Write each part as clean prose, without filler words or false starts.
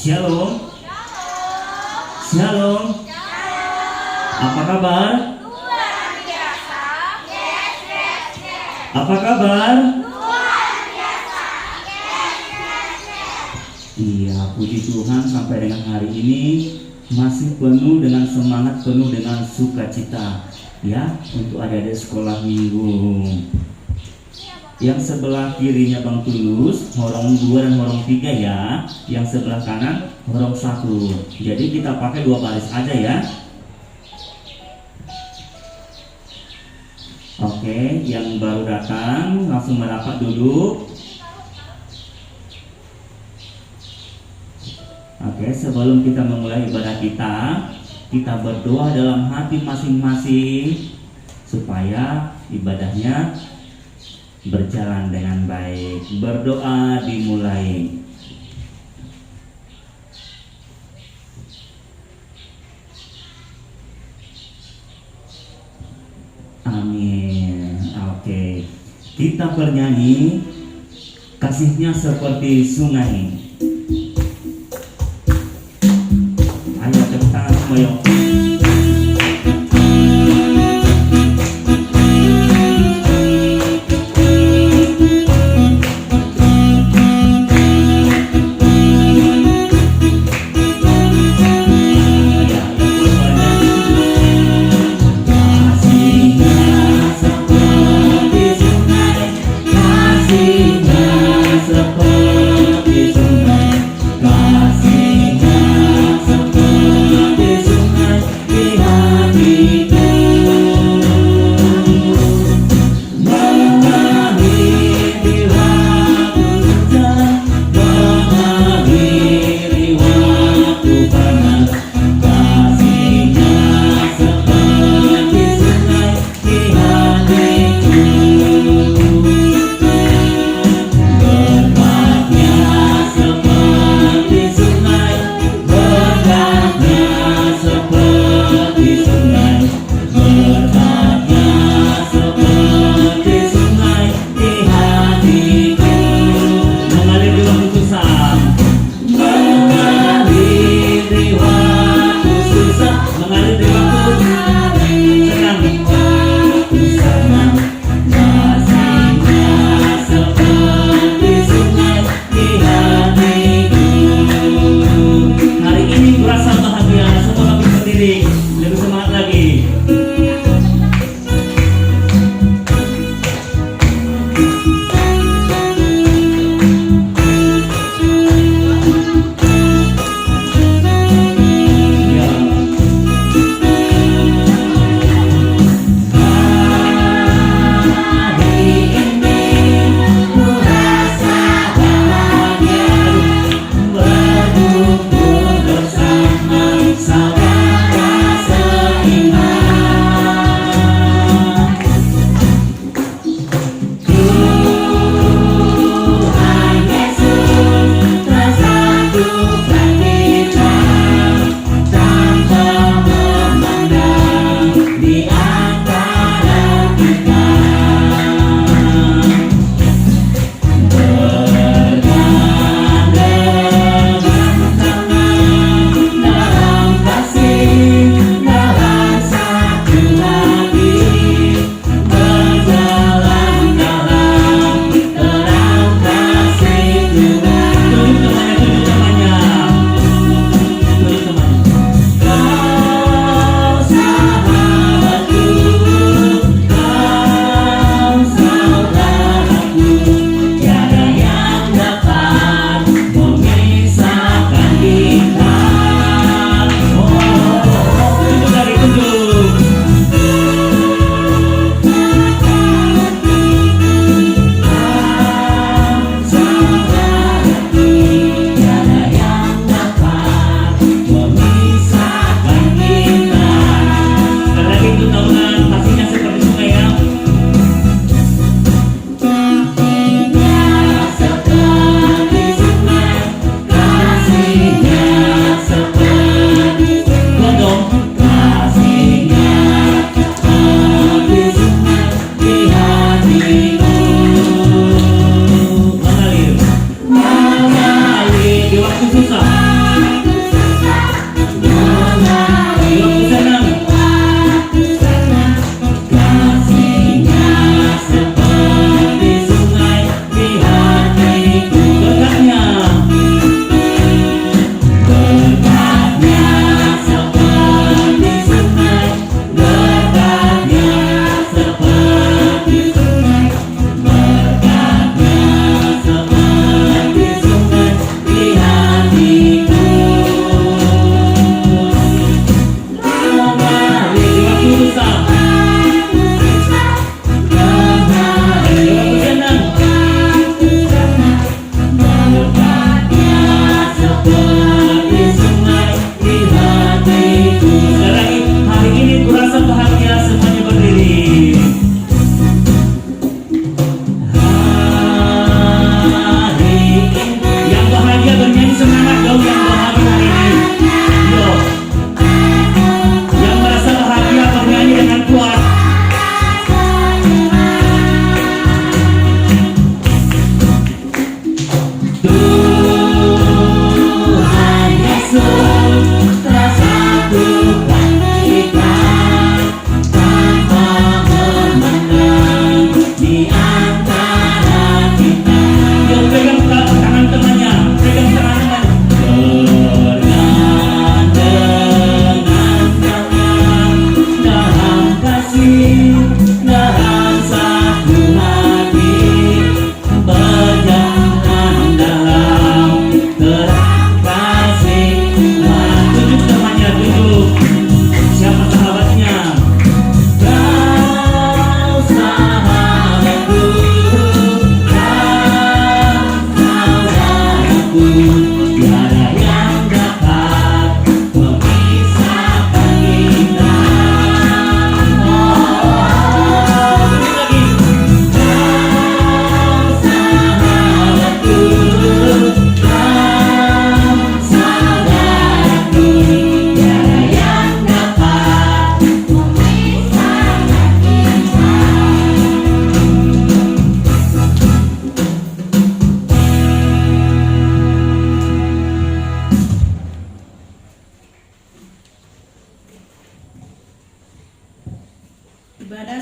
Shalom. Shalom. Apa kabar? Luar biasa. Yes, yes, yes. Apa kabar? Luar biasa. Yes, yes, yes. Iya, puji Tuhan sampai dengan hari ini masih penuh dengan semangat, penuh dengan sukacita ya untuk adik-adik sekolah minggu. Yang sebelah kirinya Bang Tulus, horong 2 dan horong 3 ya. Yang sebelah kanan horong 1. Jadi kita pakai 2 baris aja ya. Oke, yang baru datang langsung merapat duduk. Oke, sebelum kita memulai ibadah kita berdoa dalam hati masing-masing supaya ibadahnya berjalan dengan baik. Berdoa dimulai. Amin. Oke, kita bernyanyi kasihnya seperti sungai. Ayo tepuk tangan semua yuk. Seperti sungai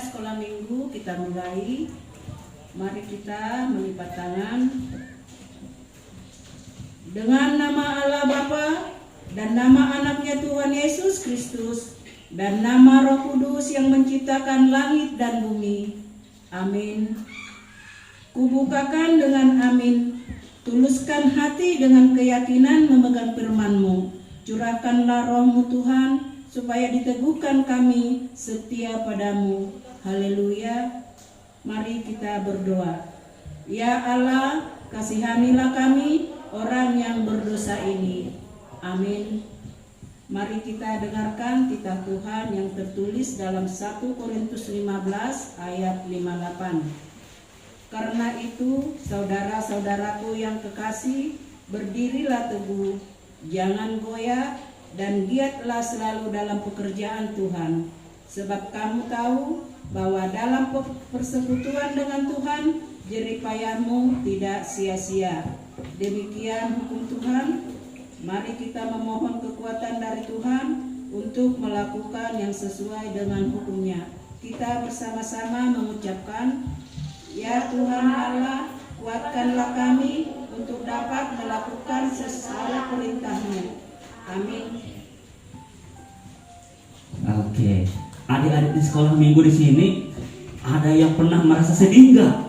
sekolah minggu kita mulai. Mari kita melipat tangan. Dengan nama Allah Bapa dan nama anaknya Tuhan Yesus Kristus dan nama Roh Kudus yang menciptakan langit dan bumi. Amin. Kubukakan dengan amin. Tuluskan hati dengan keyakinan memegang firman-Mu. Curahkanlah roh-Mu Tuhan, supaya diteguhkan kami setia padamu. Haleluya. Mari kita berdoa. Ya Allah, kasihanilah kami orang yang berdosa ini. Amin. Mari kita dengarkan titah Tuhan yang tertulis dalam 1 Korintus 15 ayat 58. Karena itu, saudara-saudaraku yang kekasih, berdirilah teguh, jangan goyah, dan giatlah selalu dalam pekerjaan Tuhan. Sebab kamu tahu bahwa dalam persekutuan dengan Tuhan, jerih payahmu tidak sia-sia. Demikian hukum Tuhan. Mari kita memohon kekuatan dari Tuhan untuk melakukan yang sesuai dengan hukumnya. Kita bersama-sama mengucapkan, ya Tuhan Allah, kuatkanlah kami untuk dapat melakukan sesuai perintah-Mu. Amin. Oke, adik-adik di sekolah minggu di sini ada yang pernah merasa sedih enggak?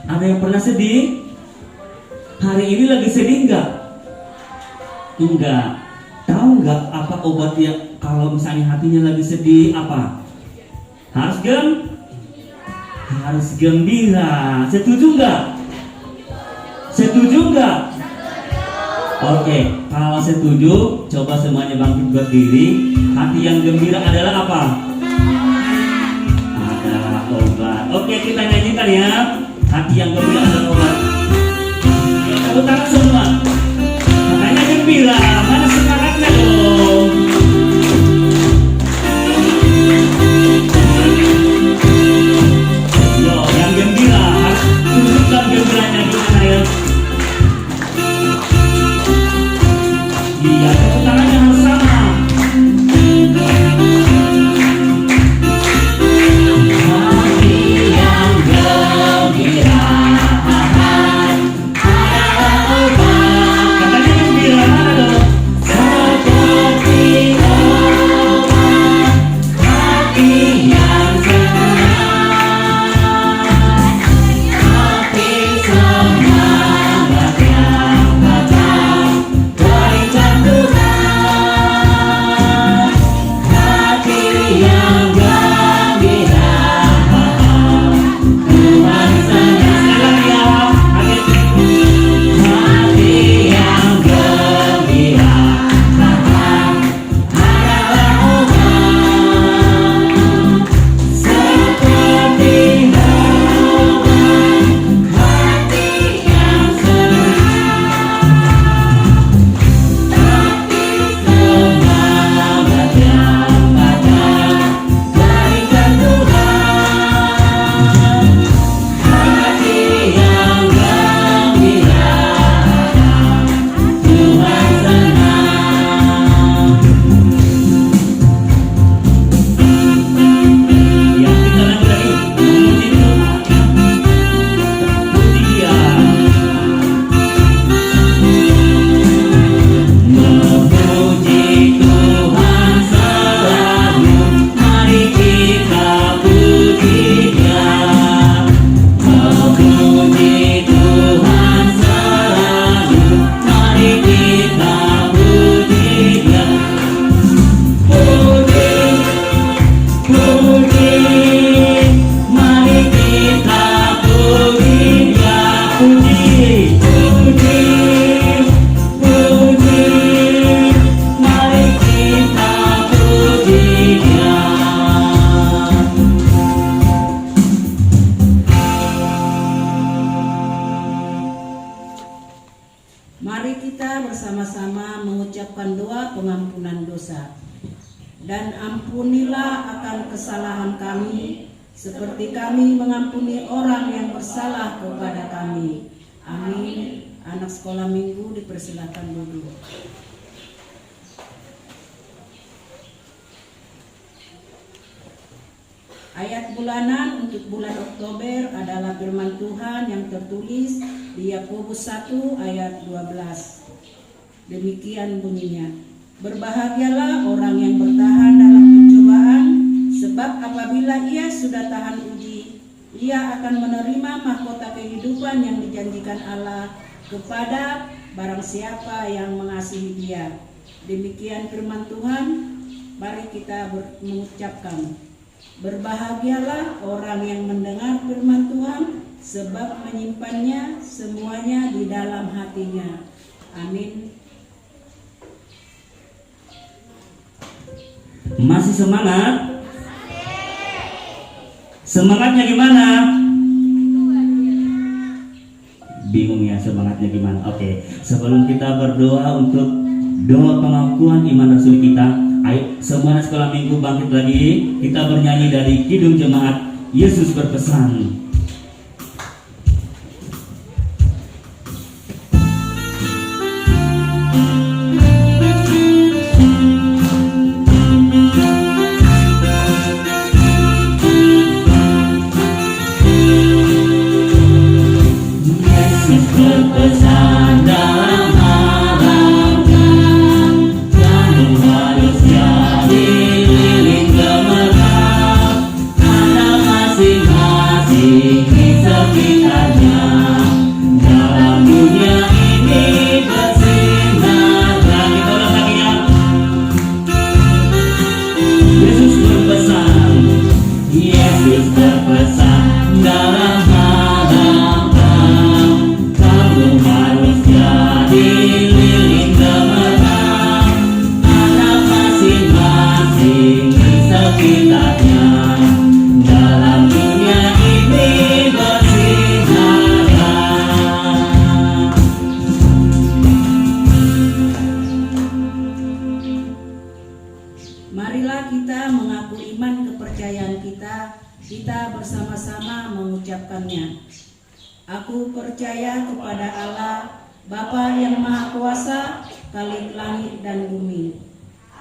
Ada yang pernah sedih? Hari ini lagi sedih enggak? Enggak. Tahu enggak apa obatnya kalau misalnya hatinya lagi sedih apa? Harus gembira. Setuju enggak? Setuju enggak? Oke, kalau setuju, coba semuanya bangkit berdiri. Hati yang gembira adalah apa? Adalah obat. Oke, kita nyanyikan ya. Hati yang gembira adalah obat. Tepuk tangan semua. Katanya gembira, mana semangatnya dong? Yo, yang gembira, tunjukkan gembiranya gimana ya? Iya, tepuk tangannya harus sama. Hati yang gembira adalah obat. Katanya gembira mana dong? Seperti obat, hati yang senang, hati semangat yang datang dari Tuhan, hati yang gembira, Tuhan senang ya. Hati yang gembira adalah obat, seperti obat, hati yang senang, hati semangat yang datang dari Tuhan, hati yang gembira, Tuhan senang. Ya, kita lanjut lagi. Memuji Dia. Memuji Tuhan selalu, mari kita puji Dia. Memuji Tuhan selalu, mari kita puji Dia. Puji, puji, mari kita puji Dia. Puji, puji, puji, mari kita puji Dia. Mari kita bersama-sama mengucapkan doa pengampunan dosa. Dan ampunilah akan kesalahan kami, seperti kami mengampuni orang yang bersalah kepada kami. Amin. Anak sekolah minggu dipersilakan duduk. Ayat bulanan untuk bulan Oktober adalah firman Tuhan yang tertulis di Yakobus 1 ayat 12. Demikian bunyinya. Berbahagialah orang yang bertahan dalam pencobaan, sebab apabila ia sudah tahan uji, ia akan menerima mahkota kehidupan yang dijanjikan Allah kepada barang siapa yang mengasihi Dia. Demikian firman Tuhan. Mari kita mengucapkan. Berbahagialah orang yang mendengar firman Tuhan, sebab menyimpannya semuanya di dalam hatinya. Amin. Masih semangat? Semangatnya gimana? Bingung ya semangatnya gimana? Oke, sebelum kita berdoa untuk doa pengakuan iman rasul kita, ayo semua anak sekolah minggu bangkit lagi. Kita bernyanyi dari Kidung Jemaat Yesus Berpesan. Yesus berpesan dalam halaman, kamu harus jadi lilin gemerlap. Ada masing-masing di sekitarnya, dalam dunia ini bersinar. Lagi tolong kakinya. Yesus berpesan, Yesus berpesan dalam halaman, kamu harus jadi lilin gemerlap. Anak masing-masing di sekitarnya, dalam dunia ini bersinar. Marilah kita mengaku iman kepercayaan kita. Kita bersama-sama mengucapkannya. Aku percaya kepada Allah, Bapa yang Maha Kuasa, Khalik langit dan bumi.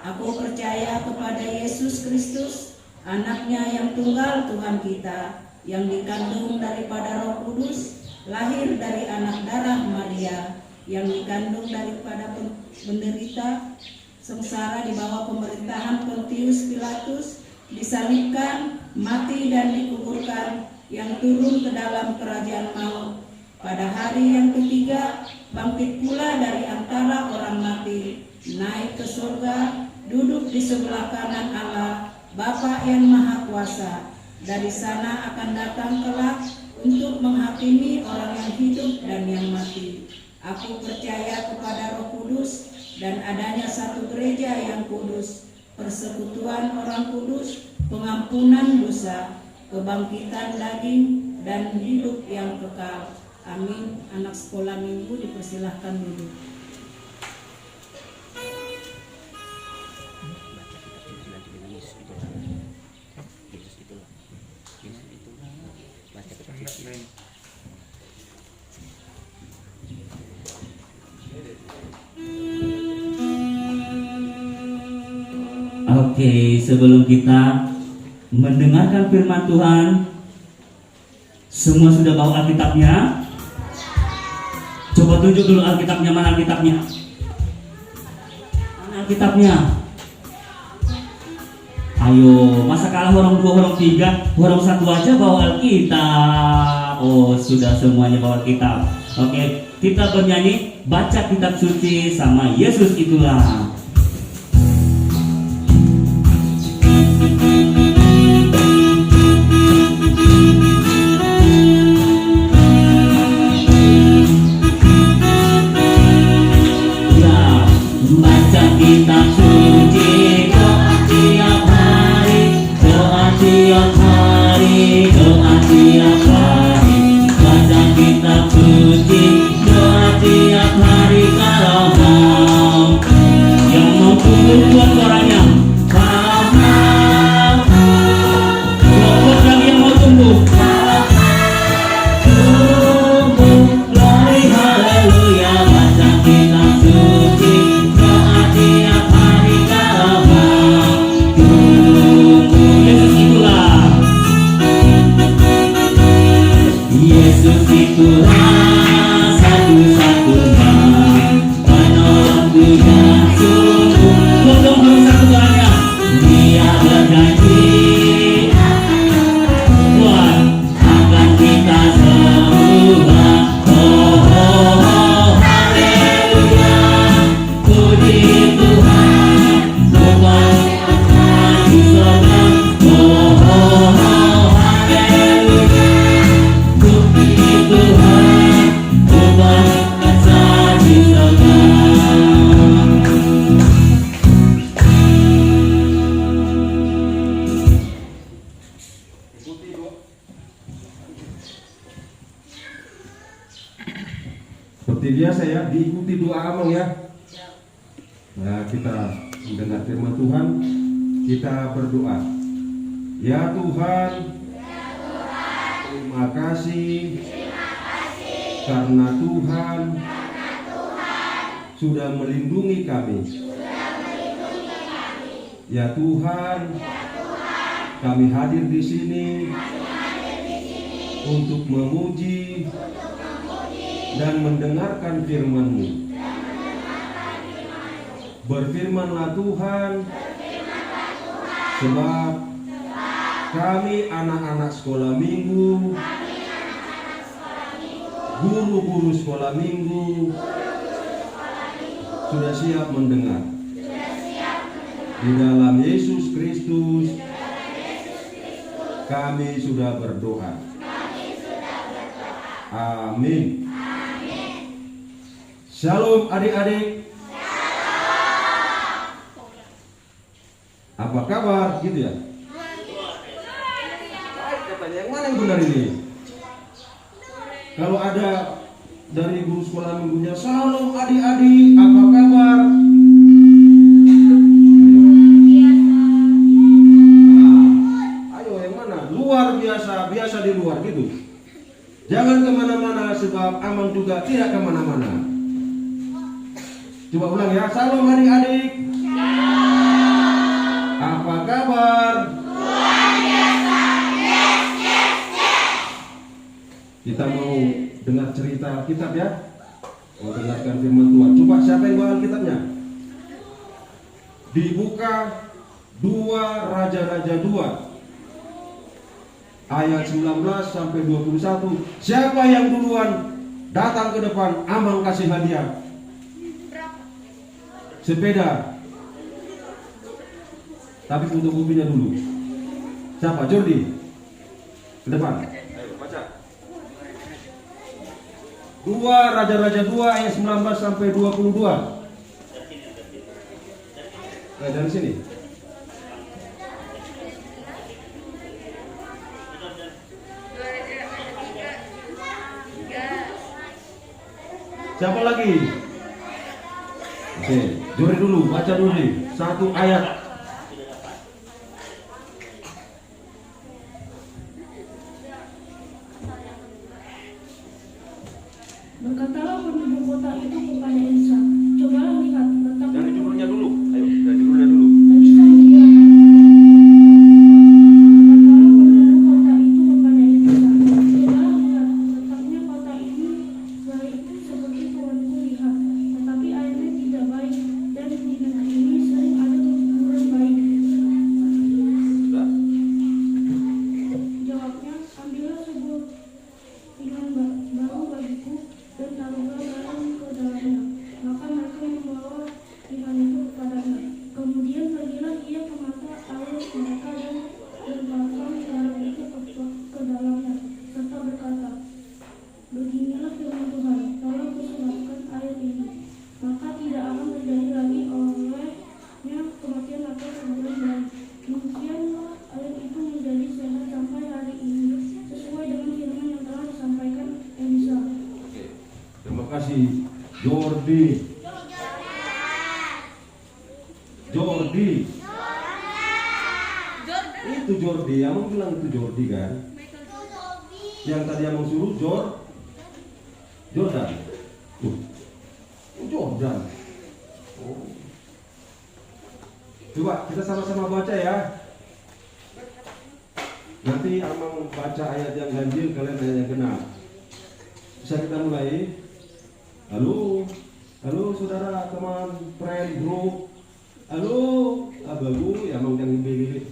Aku percaya kepada Yesus Kristus, anaknya yang tunggal Tuhan kita, yang dikandung daripada Roh Kudus, lahir dari anak darah Maria, yang dikandung daripada penderita sengsara di bawah pemerintahan Pontius Pilatus, disalibkan, mati dan dikuburkan, yang turun ke dalam kerajaan maut. Pada hari yang ketiga, bangkit pula dari antara orang mati, naik ke surga, duduk di sebelah kanan Allah, Bapa yang Maha Kuasa. Dari sana akan datang kelak untuk menghakimi orang yang hidup dan yang mati. Aku percaya kepada Roh Kudus dan adanya satu gereja yang kudus, persekutuan orang kudus, pengampunan dosa, kebangkitan daging, dan hidup yang kekal. Amin. Anak sekolah minggu dipersilahkan duduk. Oke, sebelum kita mendengarkan firman Tuhan, semua sudah bawa Alkitabnya? Coba tunjuk dulu Alkitabnya, mana Alkitabnya? Mana Alkitabnya? Ayo, masa kalah orang 2, orang 3, orang 1 aja bawa Alkitab. Oh, sudah semuanya bawa Alkitab. Oke, kita bernyanyi, baca kitab suci sama Yesus itulah. Kitab suci, doa tiap hari, doa tiap hari, doa tiap hari. Baca kitab suci, doa tiap hari. Kalau mau, yang mau tunggu buat suaranya. Kalau mau, buat lagi yang mau tunggu. Tunggu, glory haleluya. Baca kitab suci, tiap hari kalau mau tunggu. Yesus itulah. Ikuti doa. Seperti biasa ya, diikuti doa Amang ya. Nah, kita mendengar firman Tuhan, kita berdoa. Ya Tuhan, terima kasih karena Tuhan sudah melindungi kami. Ya Tuhan, kami hadir di sini untuk memuji dan mendengarkan firman-Mu. Berfirmanlah Tuhan, sebab kami anak-anak sekolah minggu, guru-guru sekolah minggu, sudah siap mendengar. Di dalam Yesus Kristus, kami sudah berdoa. Amin. Shalom adik-adik. Apa kabar? Gitu ya? Baik katanya. Yang mana yang benar ini? Kalau ada dari guru sekolah minggunya, shalom adik-adik, apa kabar? Nah, ayo yang mana? Luar biasa, biasa di luar gitu. Jangan kemana-mana sebab Amang juga tidak kemana-mana. Coba ulang ya, shalom adik-adik. Apa kabar? Luar biasa. Yes, yes, yes. Kita mau dengar cerita kitab ya. Mau dengarkan firman Tuhan. Coba siapa yang bawa kitabnya? Dibuka 2 Raja-Raja 2 ayat 19 sampai 21. Siapa yang duluan datang ke depan, Amang kasih hadiah. Sepeda. Tapi untuk kopinya dulu. Siapa? Jordi. Ke depan. Ayo baca. 2 Raja-Raja 2 ayat 19 sampai 22. Nah, dari sini. Siapa lagi? Oke, Jordi dulu, baca dulu nih. 1 ayat. Berkatalah penduduk kota itu kepada Elisa, cobalah lihat, letaknya Dari judulnya dulu. Ayo, dari judulnya dulu. Elisa dia. Berkatalah penduduk kota itu kepada Elisa, cobalah lihat, letaknya kota ini baik seperti tuanku lihat, tetapi airnya tidak baik, dan di negeri ini sering ada kekuburan baik. Sudah. Jawabnya, ambillah sebuah pinggan baru bagiku dan taruhlah garam ke dalamnya. Maka mereka membawa pinggan itu kepadanya. Kemudian pergilah ia ke mata air mereka dan melemparkan garam itu ke dalamnya, serta berkata, beginilah firman Tuhan, tolong kusunatkan air ini, maka tidak akan terjadi lagi olehnya kematian atau kekuburan baik. Demikianlah air itu menjadi sehat sampai hari ini, sesuai dengan firman yang telah disampaikan Elisa. Oke. Terima kasih Jordi. Jordi. Itu Jordi, Amang bilang itu Jordi kan? Yang tadi Amang suruh Jordan. Jordan. Oh. Coba kita sama-sama baca ya. Nanti Amang baca ayat yang ganjil, kalian ayat yang genap. Bisa kita mulai? Halo, halo saudara, teman, friend, bro. Halo, abagu, ya Amang yang gini.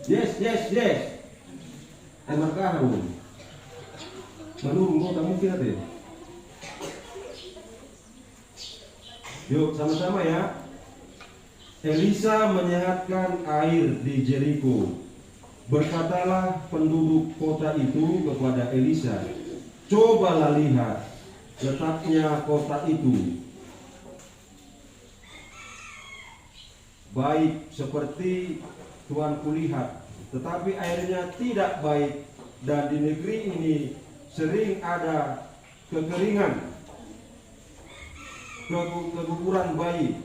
Yes, yes, yes. Markah harun. Manurung kau tak mungkin ada. Yuk sama-sama ya. Elisa menyehatkan air di Jericho. Berkatalah penduduk kota itu kepada Elisa, cobalah lihat letaknya kota itu baik seperti tuanku lihat, tetapi airnya tidak baik, dan di negeri ini sering ada kekeringan, keguguran bayi.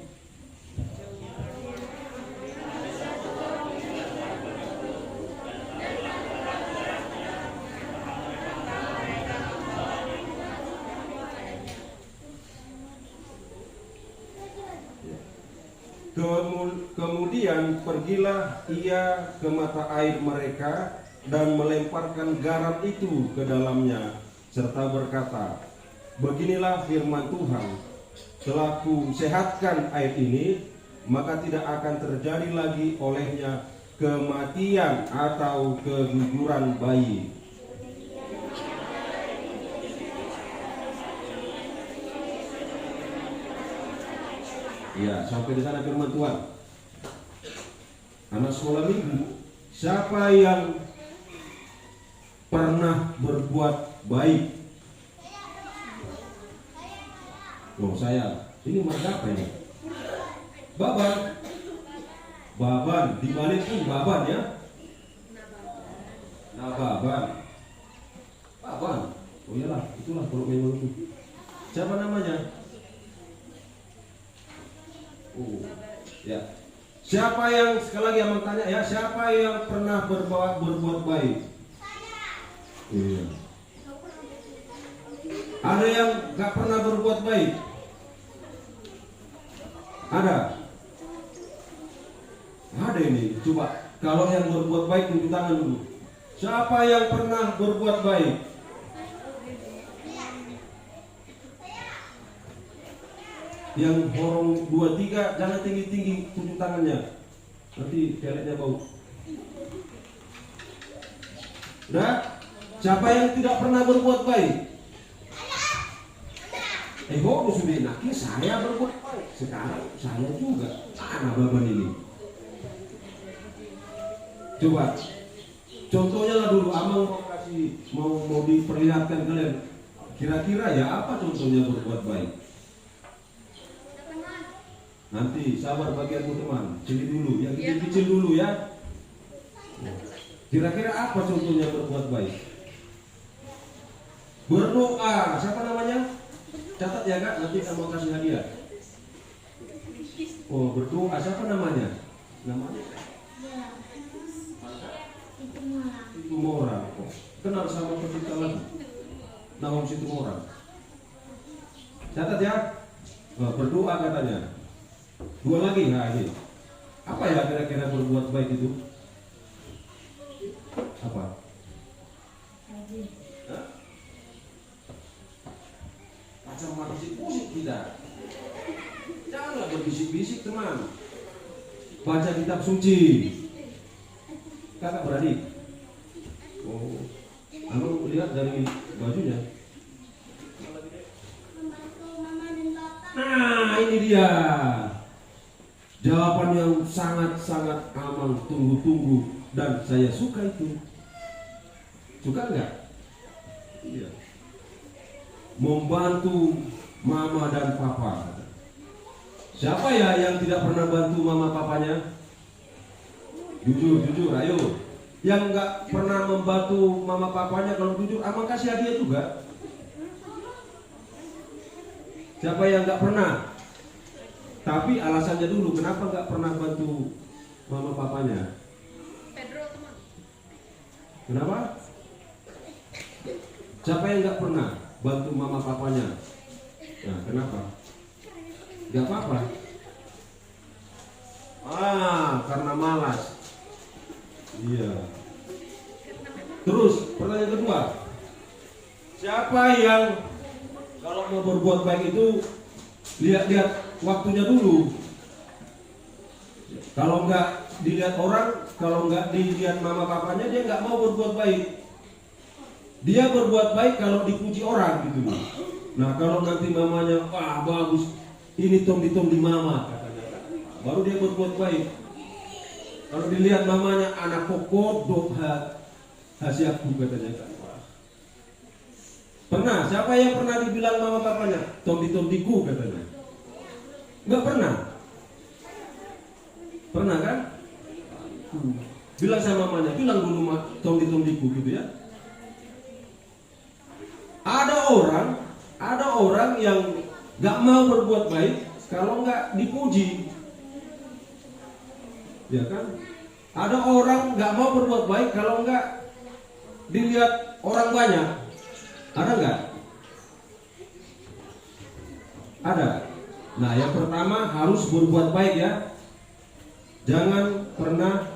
Kemudian pergilah ia ke mata air mereka dan melemparkan garam itu ke dalamnya, serta berkata, beginilah firman Tuhan, setelah ku sehatkan air ini, maka tidak akan terjadi lagi olehnya kematian atau keguguran bayi. Ya, sampai di sana firman Tuhan. Anak sekolah minggu, siapa yang pernah berbuat baik? Oh, saya. Ini marga apa ini? Baban. Baban, dibalikin baban ya. Nah, baban. Baban. Oh iyalah, itulah kalau memang itu. Siapa namanya? Oh, ya. Siapa yang, sekali lagi yang tanya ya, siapa yang pernah berbuat baik? Iya. Ada yang gak pernah berbuat baik? Ada? Ada ini. Coba, kalau yang berbuat baik tunjuk tangan dulu. Siapa yang pernah berbuat baik? Yang horong 2, 3, jangan tinggi-tinggi tunjuk tangannya. Nanti keleknya bau. Udah? Siapa yang tidak pernah berbuat baik? Hono sudah naki, saya berbuat baik. Sekarang saya juga. Mana baban ini? Coba. Contohnya lah dulu, Amang mau kasih, mau diperlihatkan kalian. Kira-kira ya apa contohnya berbuat baik? Nanti sabar bagianmu teman, sini dulu, yang kecil-kecil dulu ya. Kira-kira apa contohnya berbuat baik? Berdoa, siapa namanya? Catat ya kak, nanti kamu kasih hadiah. Oh berdoa, siapa namanya? Namanya? Itu orang. Oh, kenal sama pencipta lagu. Nawang situ orang. Catat ya. Oh, berdoa katanya. 2 lagi, nah ini. Apa ya kira-kira berbuat baik itu? Apa? Hah? Macam musik tidak. Janganlah berbisik-bisik teman. Baca kitab suci. Kakak beradik. Oh, kamu lihat dari bajunya. Nah ini dia. Jawaban yang sangat-sangat Amang tunggu-tunggu dan saya suka itu. Suka enggak? Iya. Membantu mama dan papa. Siapa ya yang tidak pernah bantu mama papanya? Jujur, ayo. Yang enggak pernah membantu mama papanya, kalau jujur, Amang kasih hadiah juga. Siapa yang enggak pernah? Tapi alasannya dulu, kenapa nggak pernah bantu mama papanya? Pedro teman. Kenapa? Siapa yang nggak pernah bantu mama papanya? Nah, kenapa? Gak apa-apa. Karena malas. Iya. Terus pertanyaan kedua, siapa yang kalau mau berbuat baik itu lihat-lihat waktunya dulu. Kalau nggak dilihat orang, kalau nggak dilihat mama papanya, dia nggak mau berbuat baik. Dia berbuat baik kalau dipuji orang gitu. Nah kalau nanti mamanya, wah bagus, ini tom di mama katanya, baru dia berbuat baik. Kalau dilihat mamanya, anak kokodok hasiaku katanya kan. Pernah? Siapa yang pernah dibilang mama papanya tom diku katanya? Nggak pernah. Pernah kan? bilang sama mamanya, bilang dulu tondi-tondiku gitu ya. Ada orang yang gak mau berbuat baik kalau nggak dipuji, ya kan? Ada orang nggak mau berbuat baik kalau nggak dilihat orang banyak. Ada nggak? Ada. Nah, yang pertama harus berbuat baik ya. Jangan pernah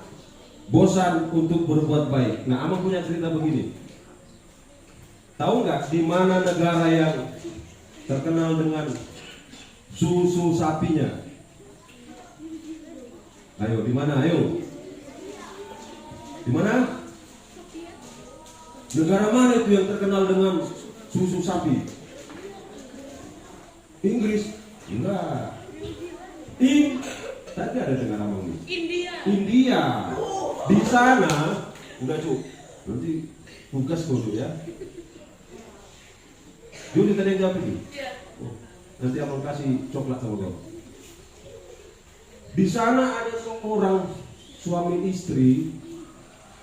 bosan untuk berbuat baik. Nah, Amang punya cerita begini. Tahu nggak di mana negara yang terkenal dengan susu sapinya? Ayo, di mana? Ayo. Di mana? Negara mana itu yang terkenal dengan susu sapi? Inggris? Enggak. Tadi ada dengar nama ini. India. Di sana, udah cu. Nanti tugas dulu ya. Juli tadi yang jawab ini. Nanti Abang kasih coklat sama kau. Di sana ada seorang suami istri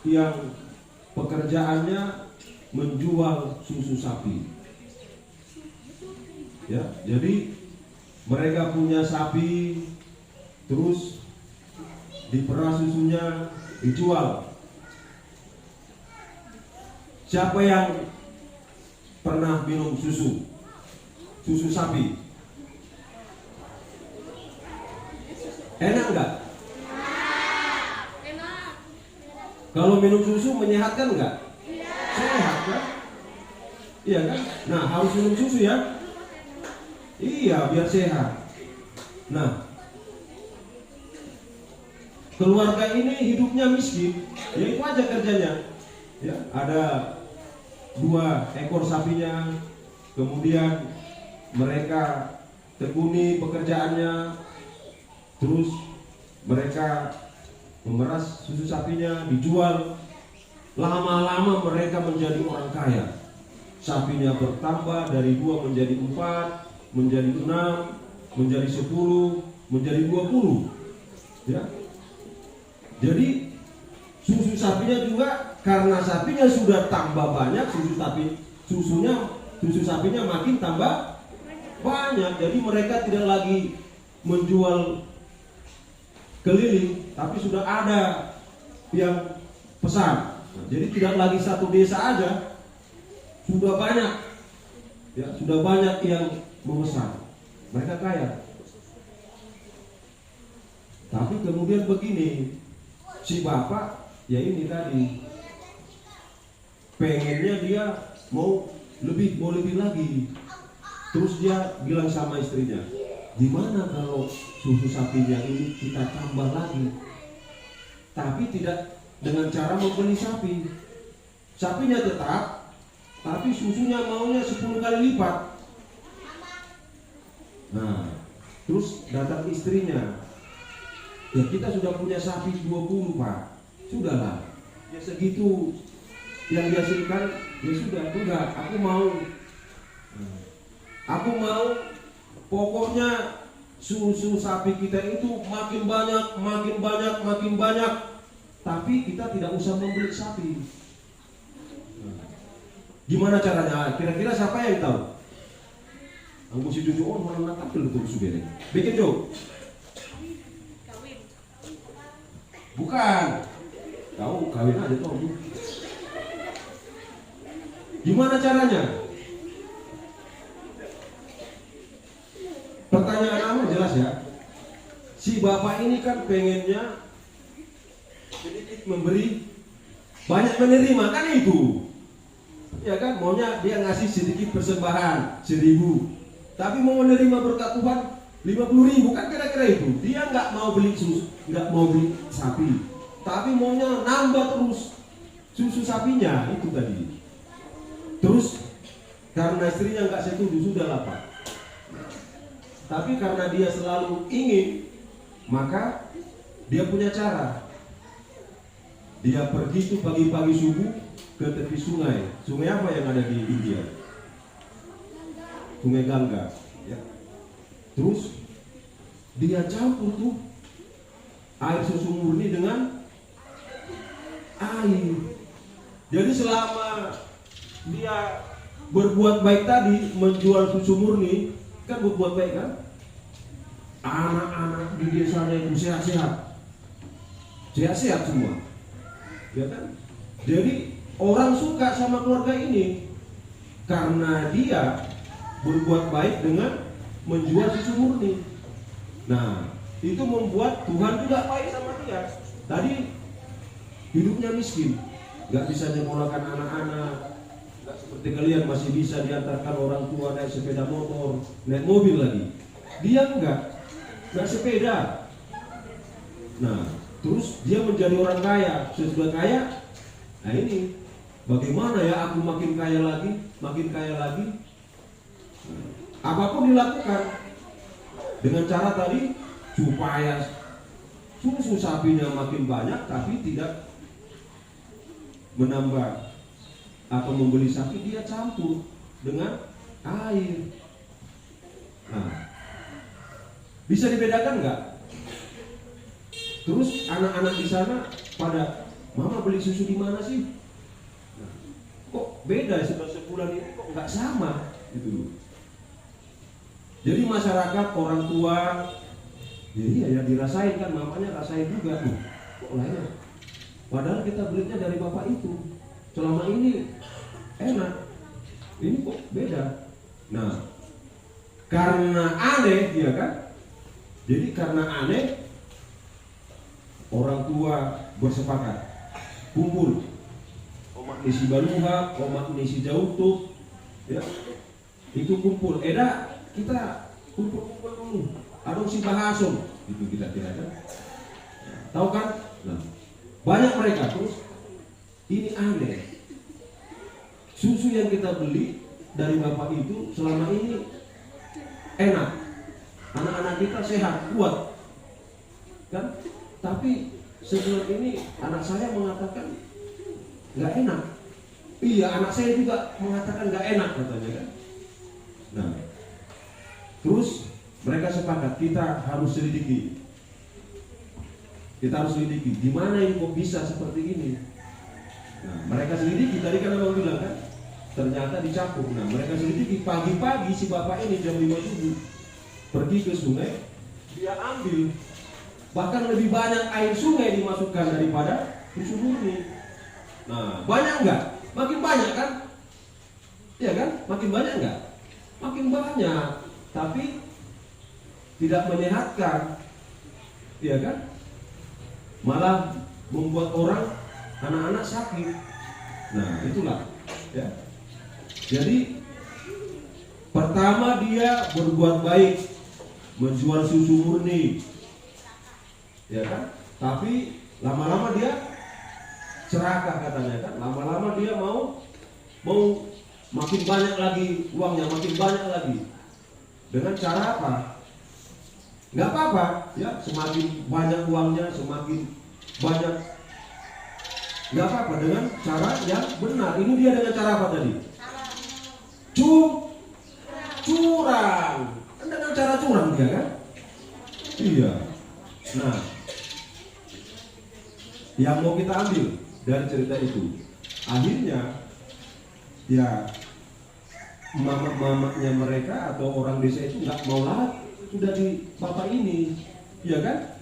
yang pekerjaannya menjual susu sapi. Ya, jadi mereka punya sapi, terus diperah susunya, dijual. Siapa yang pernah minum susu sapi? Enak enggak? Enak. Kalau minum susu menyehatkan enggak? Sehat kan? Iya kan? Nah, harus minum susu ya. Iya, biar sehat. Nah, keluarga ini hidupnya miskin, ya itu aja kerjanya. Ya, ada 2 ekor sapinya, kemudian mereka tekuni pekerjaannya, terus mereka memeras susu sapinya, dijual. Lama-lama mereka menjadi orang kaya. Sapinya bertambah dari 2 menjadi 4, menjadi 6, menjadi 10, menjadi 20. Ya. Jadi susu sapinya juga, karena sapinya sudah tambah banyak, susu sapinya makin tambah banyak. Jadi mereka tidak lagi menjual keliling, tapi sudah ada yang pesan. Nah, jadi tidak lagi satu desa aja, sudah banyak. Ya, sudah banyak yang memesan. Mereka kaya. Tapi kemudian begini, si bapak ya ini tadi pengennya dia mau lebih lagi. Terus dia bilang sama istrinya, gimana kalau susu sapinya ini kita tambah lagi, tapi tidak dengan cara membeli sapi. Sapinya tetap, tapi susunya maunya 10 kali lipat. Nah, terus datang istrinya, ya kita sudah punya sapi 20 pak, sudahlah, ya segitu yang dihasilkan, ya sudah, enggak, aku mau, pokoknya susu sapi kita itu makin banyak, tapi kita tidak usah membeli sapi. Gimana caranya? Kira-kira siapa yang tahu? Aku si Jojo malah nakal betul sudah. Bikin Jo. Kawin. Bukan. Kau kawin aja tuh. Gimana caranya? Pertanyaan kamu jelas ya. Si bapak ini kan pengennya sedikit memberi, banyak menerima, kan itu. Ya kan, maunya dia ngasih sedikit persembahan 1.000. Tapi mau menerima berkat Tuhan 50.000, kan kira-kira itu. Dia nggak mau beli susu, nggak mau beli sapi, tapi maunya nambah terus susu sapinya itu tadi. Terus karena istrinya nggak setuju, sudah lah Pak. Tapi karena dia selalu ingin, maka dia punya cara. Dia pergi tuh pagi-pagi subuh ke tepi sungai. Sungai apa yang ada di India? Sungai Gangga, ya. Terus dia campur tuh air susu murni dengan air. Jadi selama dia berbuat baik tadi, menjual susu murni, kan berbuat baik kan? Anak-anak di desanya itu sehat-sehat, sehat-sehat semua, ya kan? Jadi orang suka sama keluarga ini karena dia berbuat baik dengan menjual susu murni. Nah, itu membuat Tuhan juga baik sama dia. Tadi hidupnya miskin, nggak bisa nyekolahkan anak-anak, nggak seperti kalian masih bisa diantarkan orang tua naik sepeda motor, naik mobil lagi. Dia nggak sepeda. Nah, terus dia menjadi orang kaya. Sesudah kaya, nah ini bagaimana ya aku makin kaya lagi? Apapun dilakukan dengan cara tadi supaya susu sapinya makin banyak, tapi tidak menambah atau membeli sapi, dia campur dengan air. Nah, bisa dibedakan nggak? Terus anak-anak di sana pada, mama beli susu di mana sih? Nah, kok beda sudah sebulan ini kok nggak sama gitu. Jadi masyarakat, orang tua, jadi ya dirasain kan, mamanya rasain juga. Kok lainnya? Padahal kita belinya dari bapak itu. Selama ini enak, ini kok beda. Nah, karena aneh, ya kan? Jadi karena aneh, orang tua bersepakat, kumpul. Omak nisi baluha, omak nisi jautuh, ya, itu kumpul. Kita kumpul dulu. Adong si bahasong, itu kita kira kan? Tahu kan? Nah, banyak mereka terus. Ini aneh. Susu yang kita beli dari bapak itu selama ini enak. Anak-anak kita sehat, kuat, kan? Tapi sebulan ini anak saya mengatakan nggak enak. Iya, anak saya juga mengatakan nggak enak katanya kan. Nah, terus mereka sepakat kita harus selidiki. Kita harus selidiki di mana ini kok bisa seperti ini. Nah, mereka selidiki, tadi kan abang bilang kan, ternyata dicampur. Nah, mereka selidiki, pagi-pagi si bapak ini jam 5 subuh pergi ke sungai, dia ambil, bahkan lebih banyak air sungai dimasukkan daripada susu murni. Nah, banyak nggak? Makin banyak kan? Iya kan? Makin banyak nggak? Makin banyak, tapi tidak menyehatkan, iya kan? Malah membuat orang, anak-anak sakit. Nah, itulah, ya. Jadi pertama dia berbuat baik, menjual susu murni, ya kan? Tapi lama-lama dia serakah katanya kan? Lama-lama dia mau makin banyak lagi uangnya, makin banyak lagi. Dengan cara apa? Nggak apa-apa, ya. Semakin banyak uangnya, semakin banyak. Nggak apa-apa, dengan cara yang benar. Ini dia dengan cara apa tadi? Curang. Dengan cara curang dia kan? Iya. Nah, yang mau kita ambil dari cerita itu, akhirnya ya mamak-mamaknya mereka atau orang desa itu nggak mau lagi sudah di bapak ini, ya kan?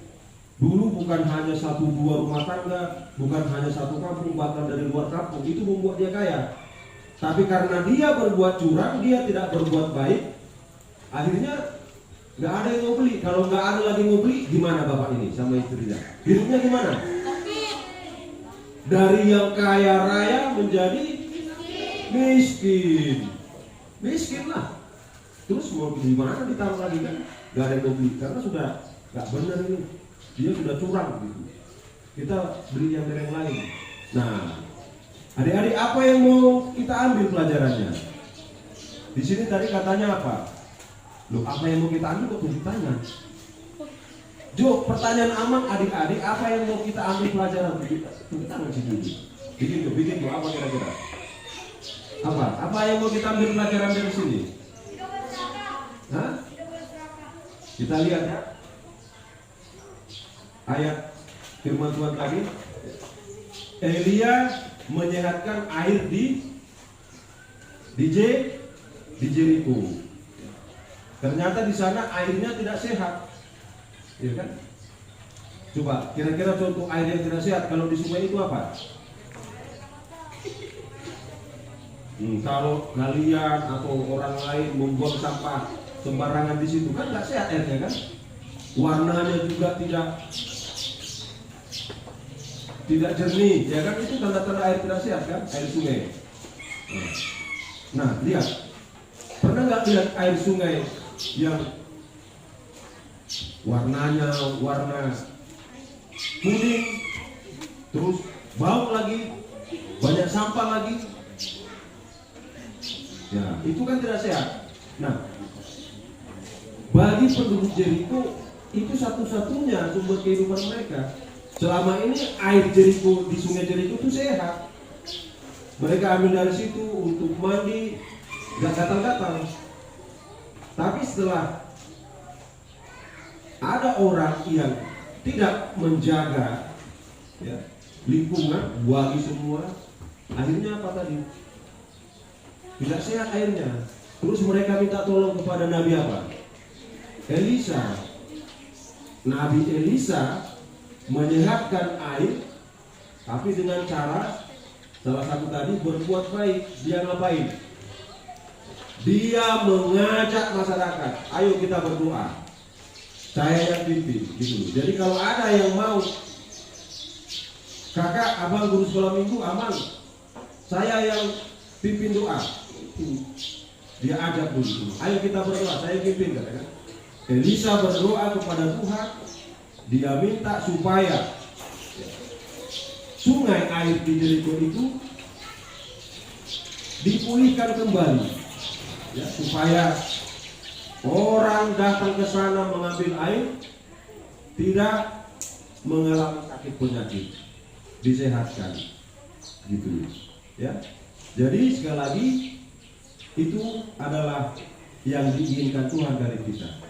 Dulu bukan hanya 1-2 rumah tangga, bukan hanya satu kampung, bahkan dari luar kampung, itu membuat dia kaya. Tapi karena dia berbuat curang, dia tidak berbuat baik, akhirnya nggak ada yang mau beli. Kalau nggak ada lagi mau beli, gimana bapak ini sama istrinya? Hidupnya gimana? Dari yang kaya raya menjadi miskin. Miskin lah. Terus mau gimana ditaruh lagi kan? Gak ada yang mau beli karena sudah gak benar ini. Dia sudah curang gitu. Kita beli yang dari yang lain. Nah, adik-adik, apa yang mau kita ambil pelajarannya? Di sini tadi katanya apa? Loh, apa yang mau kita ambil kok ditanya? Jo, pertanyaan Amang, adik-adik, apa yang mau kita ambil pelajaran? Kita ngasih dulu. Bikin tuh, apa kira-kira? Apa yang mau kita ambil pelajaran dari sini? Hah? Kita lihat ya. Ayat firman Tuhan tadi. Elia menyehatkan air di Jeriko. Ternyata di sana airnya tidak sehat, ya kan? Coba kira-kira contoh air yang tidak sehat kalau di sungai itu apa? Kalau kalian atau orang lain membuang sampah sembarangan di situ kan nggak sehat airnya kan? Warnanya juga tidak jernih, ya kan? Itu tanda-tanda air tidak sehat kan? Air sungai. Nah, lihat. Pernah nggak lihat air sungai yang warnanya warna kuning, terus bau lagi, banyak sampah lagi? Ya, itu kan tidak sehat. Nah, bagi penduduk Jeriko itu satu-satunya sumber kehidupan mereka. Selama ini air Jeriko di sungai Jeriko itu sehat. Mereka ambil dari situ untuk mandi, gak gatal-gatal. Tapi setelah ada orang yang tidak menjaga ya, lingkungan, buangi semua, akhirnya apa tadi? Tidak sehat airnya. Terus mereka minta tolong kepada Nabi apa? Elisa. Nabi Elisa menyehatkan air, tapi dengan cara salah satu tadi berbuat baik. Dia ngapain? Dia mengajak masyarakat, ayo kita berdoa. Saya yang pimpin, gitu. Jadi kalau ada yang mau, kakak, abang guru sekolah minggu, aman, saya yang pimpin doa. Dia ajak dulu, ayo kita berdoa, saya pimpin, katakan. Elisa berdoa kepada Tuhan, dia minta supaya sungai air di Jeriko itu dipulihkan kembali, ya, supaya orang datang ke sana mengambil air tidak mengalami sakit penyakit, disehatkan, gitu, ya. Jadi sekali lagi itu adalah yang diinginkan Tuhan dari kita.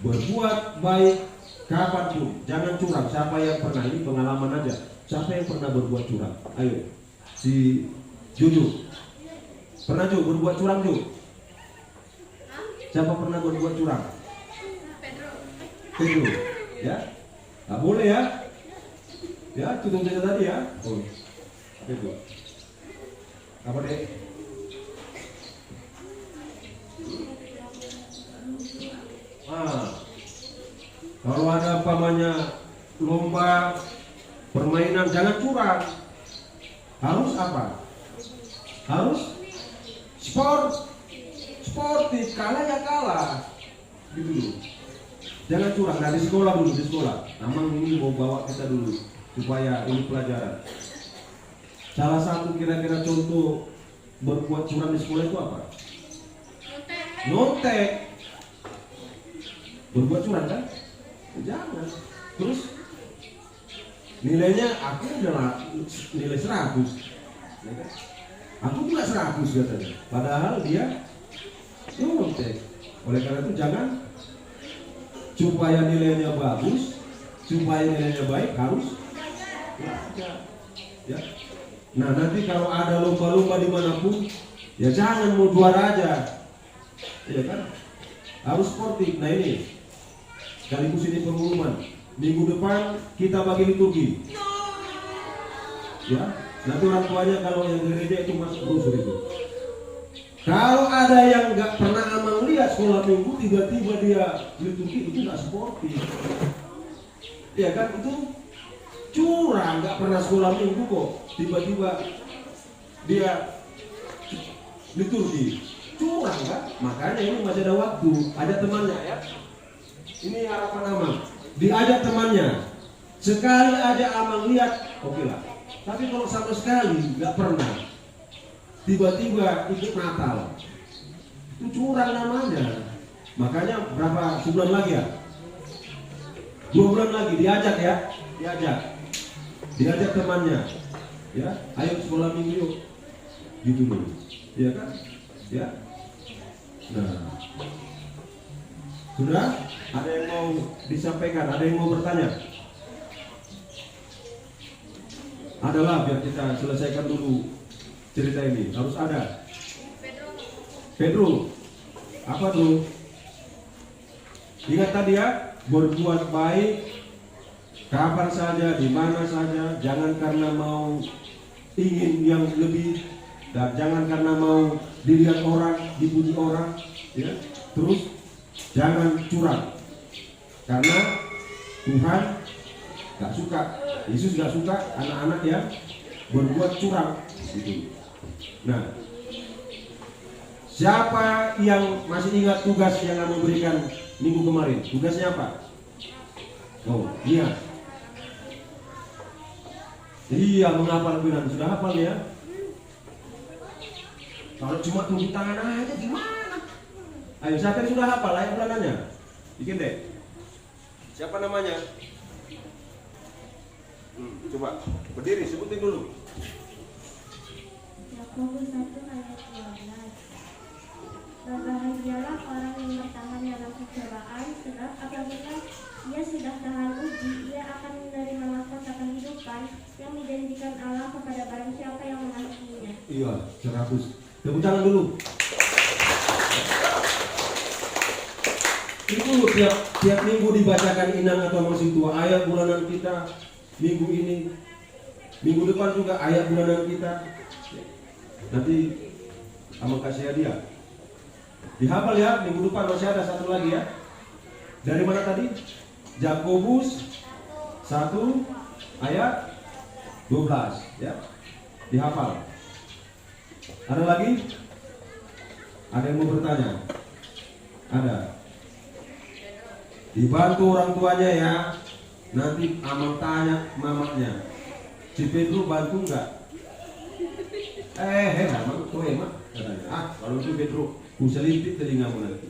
Berbuat baik kapanpun, jangan curang. Siapa yang pernah, ini pengalaman aja, siapa yang pernah berbuat curang? Ayo, si Juju pernah berbuat curang Ju? Siapa pernah berbuat curang? Pedro, ya? Gak boleh ya? Ya, tutup saja tadi ya. Oh, Pedro. Apa deh? Kalau ada pamannya lomba permainan, jangan curang. Harus apa? Harus sportif, kalah ya kalah, gitu dulu. Jangan curang. Nah, di sekolah dulu, di sekolah. Amang ini mau bawa kita dulu supaya ini pelajaran. Salah satu kira-kira contoh berbuat curang di sekolah itu apa? Nontek. Berbuat curang kan? Jangan. Terus nilainya aku adalah nilai 100, ya kan? Aku juga 100 katanya. Padahal dia nontek. Oleh karena itu jangan, supaya nilainya bagus, supaya nilainya baik harus belajar. Ya. Nah, nanti kalau ada lomba-lomba dimanapun, ya jangan mau juara aja, ya kan? Harus sportif. Nah ini, sekaligus ini pengumuman. Minggu depan kita bagi liturgi. Ya, nanti orang tuanya kalau yang gereja itu masuk brosur itu. Kalau ada yang nggak pernah amang lihat sekolah minggu, tiba-tiba dia liturgi, itu nggak sportif. Ya kan, itu curang, nggak pernah sekolah minggu kok, tiba-tiba dia liturgi, curang kan? Makanya ini masih ada waktu, ajak temannya ya. Ini harapan amang, diajak temannya. Sekali aja amang lihat, oke lah. Tapi kalau sama sekali nggak pernah, tiba-tiba ikut Natal, itu curang namanya. Makanya berapa sebulan lagi ya? 2 bulan lagi diajak ya, diajak temannya, ya, ayo sekolah minggu yuk, gitu dulu, ya kan, ya. Nah, sudah, ada yang mau disampaikan, ada yang mau bertanya? Adalah, biar kita selesaikan dulu cerita ini. Harus ada. Pedro. Apa tuh? Ingat tadi ya, berbuat baik kapan saja, di mana saja, jangan karena mau ingin yang lebih, dan jangan karena mau dilihat orang, dipuji orang, ya. Terus jangan curang, karena Tuhan gak suka, Yesus gak suka anak-anak yang berbuat curang, gitu. Nah, siapa yang masih ingat tugas yang kamu berikan minggu kemarin? Tugasnya apa? Oh, iya. Iya, menghafal Al-Quran. Sudah hafal ya? Kalau cuma tulis tangan aja gimana? Ayo, siapa yang sudah hafal ayat bulanannya? Bikin deh. Siapa namanya? Coba berdiri, sebutin dulu. Yakobus 1 ayat 12. Berbahagialah orang yang bertahan dalam pencobaan, sebab apabila ia sudah tahan uji, ia akan menerima mahkota kehidupan yang dijanjikan Allah kepada barang siapa yang mengasihinya. Iya, 100. Tepuk tangan dulu. Itu dulu tiap minggu dibacakan inang atau masih tua ayat bulanan kita. Minggu ini, minggu depan juga ayat bulanan kita. Nanti kamu kasih hadiah. Dihafal ya, minggu depan masih ada satu lagi ya. Dari mana tadi? Yakobus 1 ayat 12 ya. Dihafal. Ada lagi? Ada yang mau bertanya? Ada. Dibantu orang tuanya ya. Nanti Amang tanya mamanya, si Pedro bantu nggak? Amang tuh emak katanya. Kalau itu Pedro, ku selipit telingamu nanti.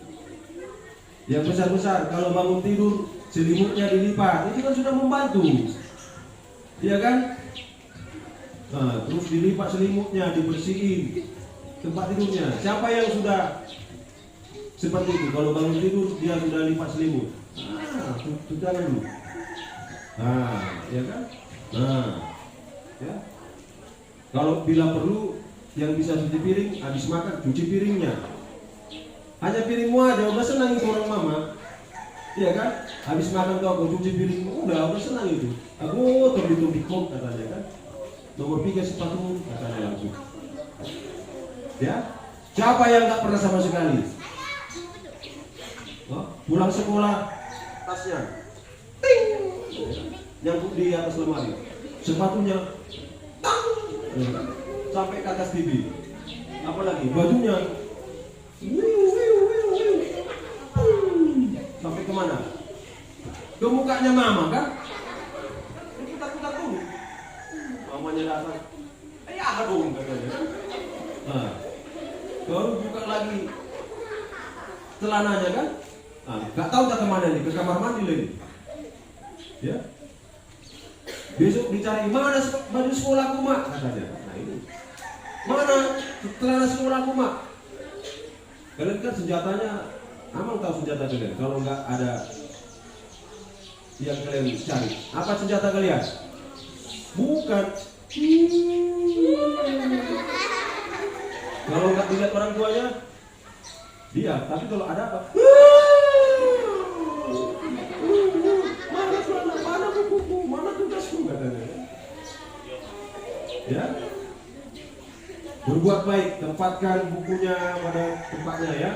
Yang besar-besar, kalau bangun tidur selimutnya dilipat, itu kan sudah membantu, iya kan? Nah, terus dilipat selimutnya, dibersihin tempat tidurnya. Siapa yang sudah seperti itu? Kalau bangun tidur dia sudah lipat selimut. Sudah dulu. Ya kan? Ya. Kalau bila perlu yang bisa cuci piring, habis makan cuci piringnya. Hanya piringmu aja udah senang itu orang mama. Iya kan? Habis makan kau cuci piringmu udah senang itu. Aku tombik-tombik katanya kan. Nomor 3 sepatu katanya langsung. Ya. Siapa yang nggak pernah sama sekali? Pulang sekolah tasnya ting, nyangkut di atas lemari, sepatunya tang, sampai ke atas TV, apalagi bajunya sampai kemana? Ke mukanya mama kan? Putar-putar dulu, mamanya datang, dong katanya. Baru buka lagi celananya kan? Gak tahu tak kemana nih, ke kamar mandi lagi. Ya. Besok dicari mana baju sekolahku mak katanya. Nah ini. Mana celana sekolahku mak? Kalian kan senjatanya, Amang tahu senjata kalian. Kalau nggak ada yang kalian cari, apa senjata kalian? Bukan. Kalau nggak dilihat orang tuanya, dia. Tapi kalau ada apa? Mana bukuku, mana tugasku katanya. Ya. Berbuat baik, tempatkan bukunya pada tempatnya ya.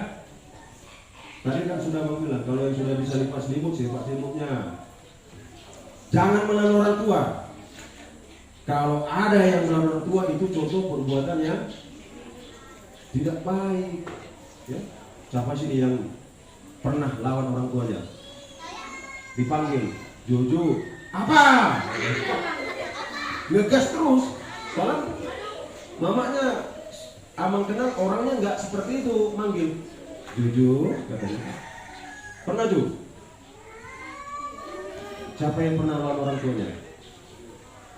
Tadi kan sudah bilang kalau yang sudah bisa lipat selimut, lipat selimutnya. Jangan menahan orang tua. Kalau ada yang menahan orang tua itu contoh perbuatan yang tidak baik. Ya. Siapa sini yang pernah lawan orang tuanya? Dipanggil, Jojo, apa? Ngegas terus. Soalnya mamanya Amang kenal orangnya nggak seperti itu, manggil Jojo katanya. Pernah Jo? Siapa yang pernah lawan orang tuanya?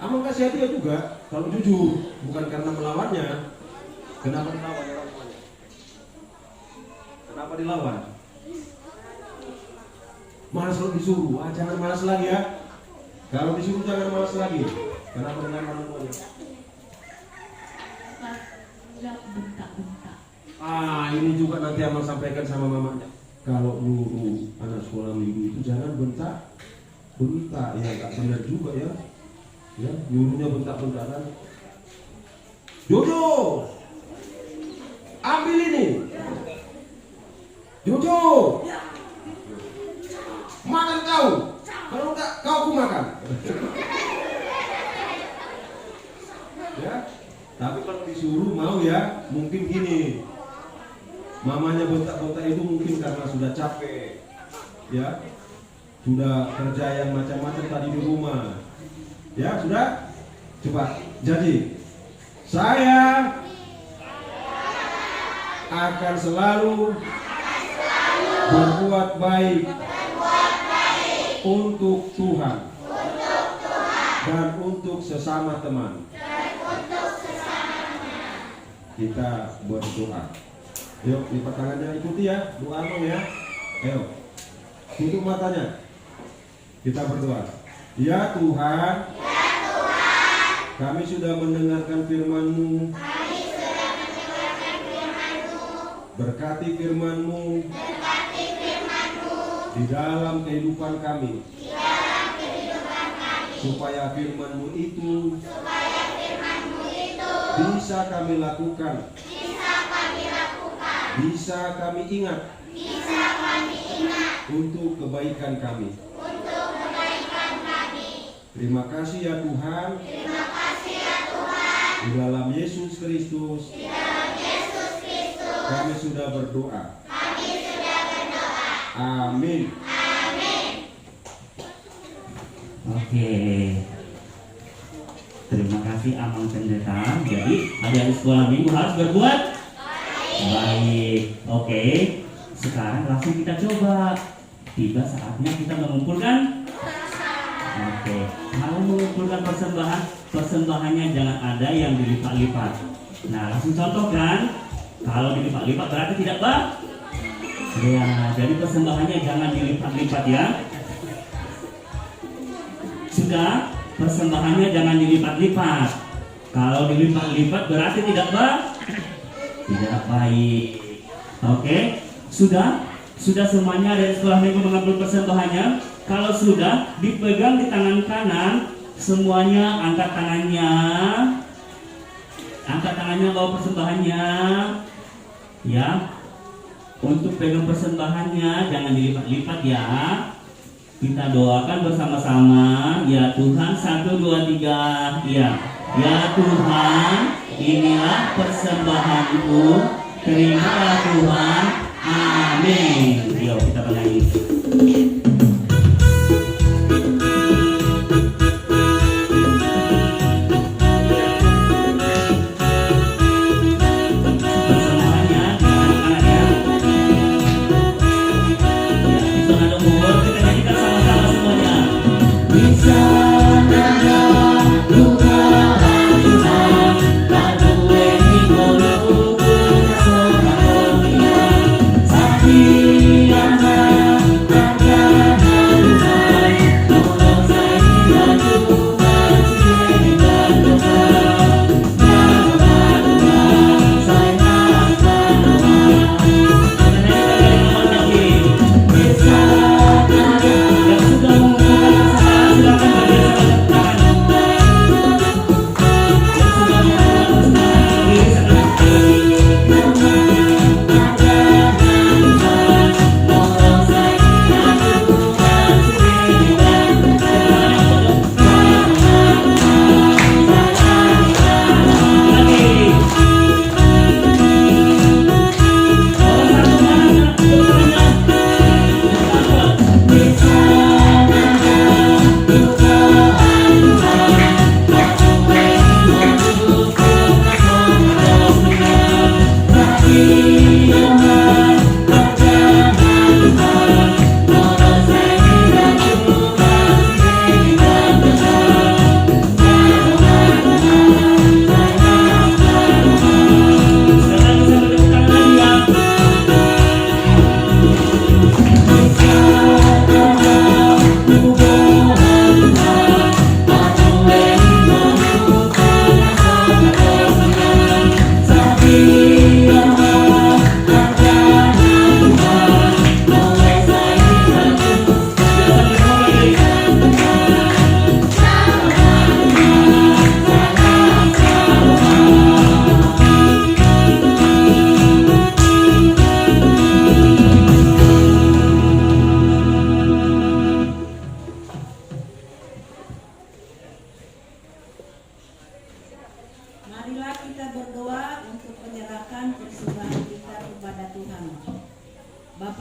Amang kasih hadiah juga kalau jujur, bukan karena melawannya. Kenapa dilawan orang tuanya? Kenapa dilawan? Malas kalau disuruh, jangan malas lagi ya. Kalau disuruh jangan malas lagi. Kenapa dengan orang tuanya? Nggak bentak-bentak. Ini juga nanti Amal sampaikan sama mamanya. Kalau guru anak sekolah minggu itu jangan bentak, ya nggak benar juga ya. Ya, gurunya bentak-bentakan. Jojo, ambil ini. Jojo, makan kau. Kalau enggak, kau aku makan. Ya, tapi kalau disuruh mau ya, mungkin gini. Mamanya bentak-bentak itu mungkin karena sudah capek, ya, sudah kerja yang macam-macam tadi di rumah, ya sudah. Coba, jadi saya akan selalu berbuat baik untuk Tuhan dan untuk sesama teman. Kita berdoa. Yuk, lipat tangannya, ikuti ya, doa ya. Ayo, tutup matanya. Kita berdoa. Ya Tuhan, kami sudah mendengarkan firman-Mu. Berkati firman-Mu di dalam kehidupan kami. Supaya firman-Mu itu bisa kami lakukan. Bisa kami ingat untuk kebaikan kami. Terima kasih ya Tuhan. Di dalam Yesus Kristus kami sudah berdoa. Amin. Oke. Terima kasih Amang Pendeta. Jadi adik-adik sekolah minggu harus berbuat baik. Oke. Sekarang langsung kita coba. Tiba saatnya kita mengumpulkan. Oke. Kalau mengumpulkan persembahan, persembahannya jangan ada yang dilipat-lipat. Nah, langsung contohkan. Kalau dilipat-lipat berarti tidak ya, jadi persembahannya jangan dilipat-lipat ya. Sudah, persembahannya jangan dilipat-lipat. Kalau dilipat-lipat berarti tidak baik. Oke, sudah semuanya dari sekolah minggu mengambil persembahannya. Kalau sudah dipegang di tangan kanan, semuanya angkat tangannya bawa persembahannya, ya. Untuk pegang persembahannya jangan dilipat-lipat ya. Kita doakan bersama-sama. Ya Tuhan, 1, 2, 3. Ya Tuhan, inilah persembahanku. Terimalah Tuhan. Amin. Yuk kita bernyanyi. Sabi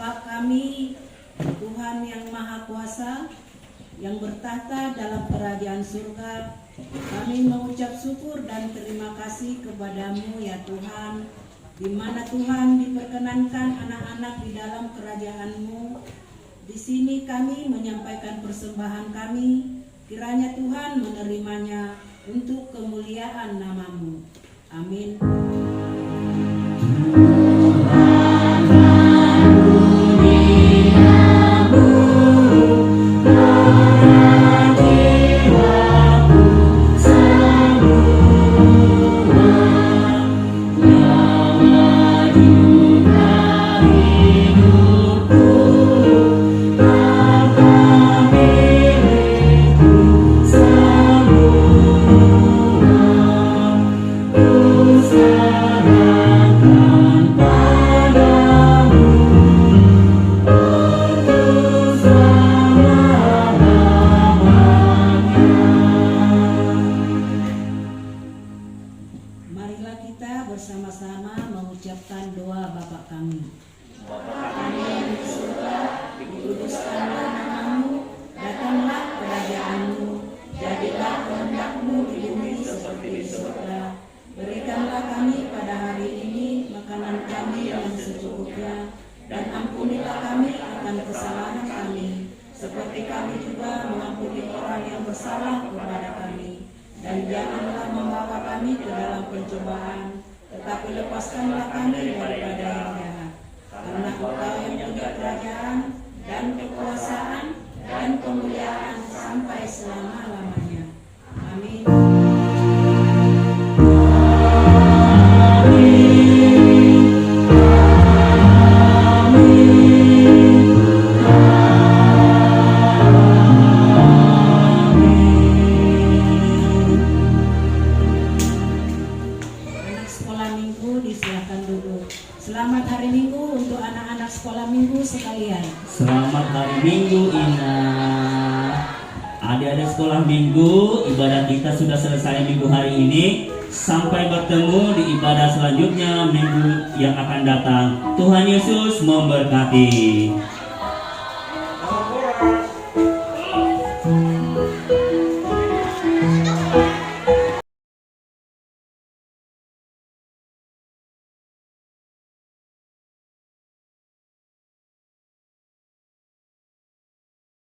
Bapa kami, Tuhan yang Maha Kuasa, yang bertahta dalam kerajaan surga, kami mengucap syukur dan terima kasih kepadamu ya Tuhan, di mana Tuhan diperkenankan anak-anak di dalam kerajaan-Mu. Di sini kami menyampaikan persembahan kami, kiranya Tuhan menerimanya untuk kemuliaan nama-Mu. Amin. Marilah kita bersama-sama mengucapkan doa Bapa kami. Bapa kami yang di surga, dikuduskanlah nama-Mu, datanglah kerajaan-Mu, jadilah kehendak-Mu di bumi seperti di surga. Berikanlah kami pada hari ini makanan kami yang secukupnya, dan ampunilah kami akan kesalahan kami, seperti kami juga mengampuni orang yang bersalah kepada kami. Dan janganlah membawa kami ke dalam pencobaan, tetapi lepaskanlah kami daripada yang jahat. Karena Engkau yang punya kerajaan dan kekuasaan dan kemuliaan sampai selama-lamanya. Amin. Selamat hari Minggu untuk anak-anak sekolah Minggu sekalian. Selamat hari Minggu Ina. Adik-adik sekolah Minggu, ibadah kita sudah selesai minggu hari ini. Sampai bertemu di ibadah selanjutnya minggu yang akan datang. Tuhan Yesus memberkati.